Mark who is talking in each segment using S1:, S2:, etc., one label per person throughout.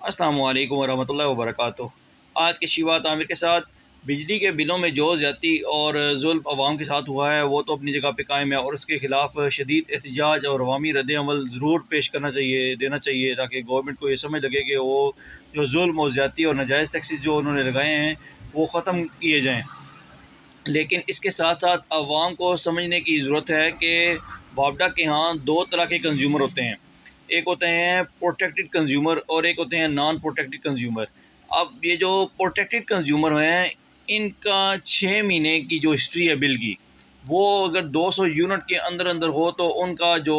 S1: السلام علیکم ورحمۃ اللہ وبرکاتہ۔ آج کے شیوات عامر کے ساتھ بجلی کے بلوں میں جو زیادتی اور ظلم عوام کے ساتھ ہوا ہے وہ تو اپنی جگہ پہ قائم ہے، اور اس کے خلاف شدید احتجاج اور عوامی رد عمل ضرور پیش کرنا چاہیے، دینا چاہیے، تاکہ گورنمنٹ کو یہ سمجھ لگے کہ وہ جو ظلم و زیادتی اور ناجائز ٹیکسز جو انہوں نے لگائے ہیں وہ ختم کیے جائیں۔ لیکن اس کے ساتھ ساتھ عوام کو سمجھنے کی ضرورت ہے کہ وابڈا کے ہاں دو طرح کے کنزیومر ہوتے ہیں، ایک ہوتے ہیں پروٹیکٹڈ کنزیومر اور ایک ہوتے ہیں نان پروٹیکٹڈ کنزیومر۔ اب یہ جو پروٹیکٹڈ کنزیومر ہیں ان کا 6 مہینے کی جو ہسٹری ہے بل کی، وہ اگر 200 یونٹ کے اندر اندر ہو تو ان کا جو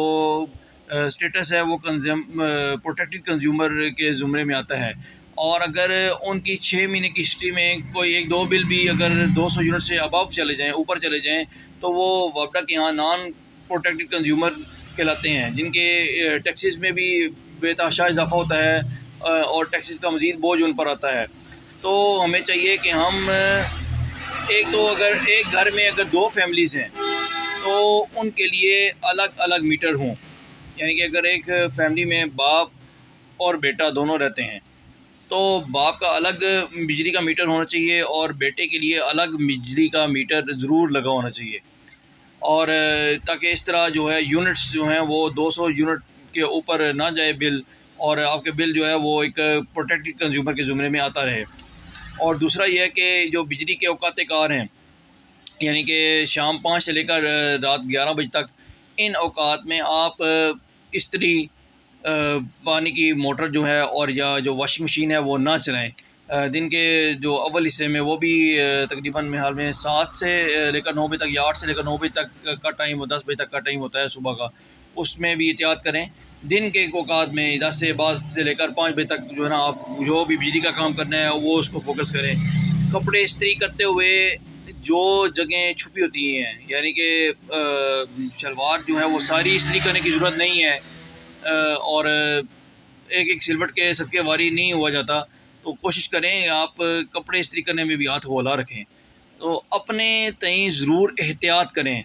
S1: اسٹیٹس ہے وہ پروٹیکٹڈ کنزیومر کے زمرے میں آتا ہے، اور اگر ان کی 6 مہینے کی ہسٹری میں کوئی ایک دو بل بھی اگر 200 یونٹ سے ابو چلے جائیں، اوپر چلے جائیں، تو وہ وابڈا کے یہاں نان پروٹیکٹڈ کنزیومر کہلاتے ہیں، جن کے ٹیکسز میں بھی بے تحاشا اضافہ ہوتا ہے اور ٹیکسز کا مزید بوجھ ان پر آتا ہے۔ تو ہمیں چاہیے کہ ہم ایک تو اگر ایک گھر میں اگر 2 فیملیز ہیں تو ان کے لیے الگ الگ میٹر ہوں، یعنی کہ اگر ایک فیملی میں باپ اور بیٹا دونوں رہتے ہیں تو باپ کا الگ بجلی کا میٹر ہونا چاہیے اور بیٹے کے لیے الگ بجلی کا میٹر ضرور لگا ہونا چاہیے، اور تاکہ اس طرح جو ہے یونٹس جو ہیں وہ 200 یونٹ کے اوپر نہ جائے بل، اور آپ کے بل جو ہے وہ ایک پروٹیکٹڈ کنزیومر کے زمرے میں آتا رہے۔ اور دوسرا یہ ہے کہ جو بجلی کے اوقات کار ہیں، یعنی کہ شام 5 سے لے کر رات 11 بجے تک، ان اوقات میں آپ استری پانی کی موٹر جو ہے اور یا جو واشنگ مشین ہے وہ نہ چلائیں۔ دن کے جو اول حصے میں وہ بھی تقریباً حال میں 7 سے لے کر 9 بجے تک یا 8 سے لے کر 9 بجے تک کا ٹائم، 10 بجے تک کا ٹائم ہوتا ہے صبح کا، اس میں بھی احتیاط کریں۔ دن کے اوقات میں 10 سے بعد سے لے کر 5 بجے تک جو ہے نا آپ جو بھی بجلی کا کام کرنا ہے وہ اس کو فوکس کریں۔ کپڑے استری کرتے ہوئے جو جگہیں چھپی ہوتی ہیں، یعنی کہ شلوار جو ہے وہ ساری استری کرنے کی ضرورت نہیں ہے، اور ایک ایک سلوٹ کے صدقے واری نہیں ہوا جاتا، تو کوشش کریں آپ کپڑے استری کرنے میں بھی ہاتھ ہولا رکھیں۔ تو اپنے تئیں ضرور احتیاط کریں۔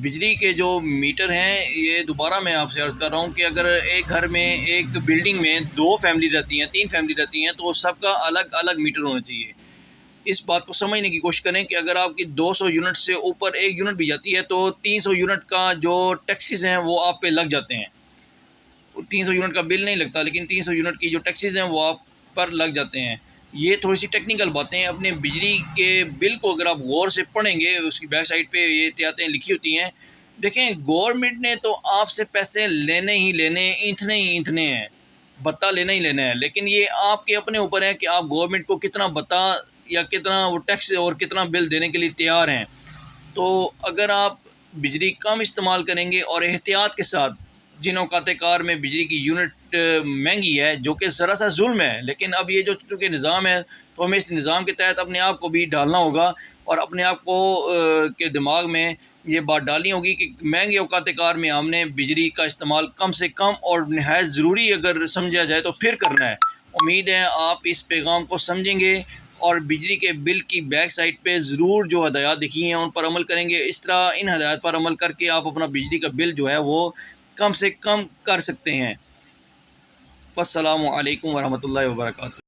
S1: بجلی کے جو میٹر ہیں، یہ دوبارہ میں آپ سے عرض کر رہا ہوں کہ اگر ایک گھر میں ایک بلڈنگ میں 2 فیملی رہتی ہیں، 3 فیملی رہتی ہیں، تو سب کا الگ الگ میٹر ہونا چاہیے۔ اس بات کو سمجھنے کی کوشش کریں کہ اگر آپ کی 200 یونٹ سے اوپر ایک یونٹ بھی جاتی ہے تو 300 یونٹ کا جو ٹیکسز ہیں وہ آپ پہ لگ جاتے ہیں۔ 300 یونٹ کا بل نہیں لگتا، لیکن 300 یونٹ کی جو ٹیکسز ہیں وہ آپ پر لگ جاتے ہیں۔ یہ تھوڑی سی ٹیکنیکل باتیں ہیں، اپنے بجلی کے بل کو اگر آپ غور سے پڑھیں گے، اس کی بیک سائڈ پہ یہ احتیاطیں لکھی ہوتی ہیں۔ دیکھیں، گورنمنٹ نے تو آپ سے پیسے لینے ہی لینے، ایندھنے ہی ایندھنے ہیں، بتا لینا ہی لینا ہے، لیکن یہ آپ کے اپنے اوپر ہے کہ آپ گورنمنٹ کو کتنا بتا یا کتنا وہ ٹیکس اور کتنا بل دینے کے لیے تیار ہیں۔ تو اگر آپ بجلی کم استعمال کریں گے اور احتیاط کے ساتھ، جن اوقات کار میں بجلی کی یونٹ مہنگی ہے، جو کہ ذرا سا ظلم ہے، لیکن اب یہ جو چونکہ نظام ہے تو ہمیں اس نظام کے تحت اپنے آپ کو بھی ڈالنا ہوگا، اور اپنے آپ کو کے دماغ میں یہ بات ڈالنی ہوگی کہ مہنگے اوقات کار میں ہم نے بجلی کا استعمال کم سے کم اور نہایت ضروری اگر سمجھا جائے تو پھر کرنا ہے۔ امید ہے آپ اس پیغام کو سمجھیں گے اور بجلی کے بل کی بیک سائڈ پہ ضرور جو ہدایات لکھی ہیں ان پر عمل کریں گے۔ اس طرح ان ہدایات پر عمل کر کے آپ اپنا بجلی کا بل جو ہے وہ کم سے کم کر سکتے ہیں۔ السلام علیکم ورحمۃ اللہ وبرکاتہ۔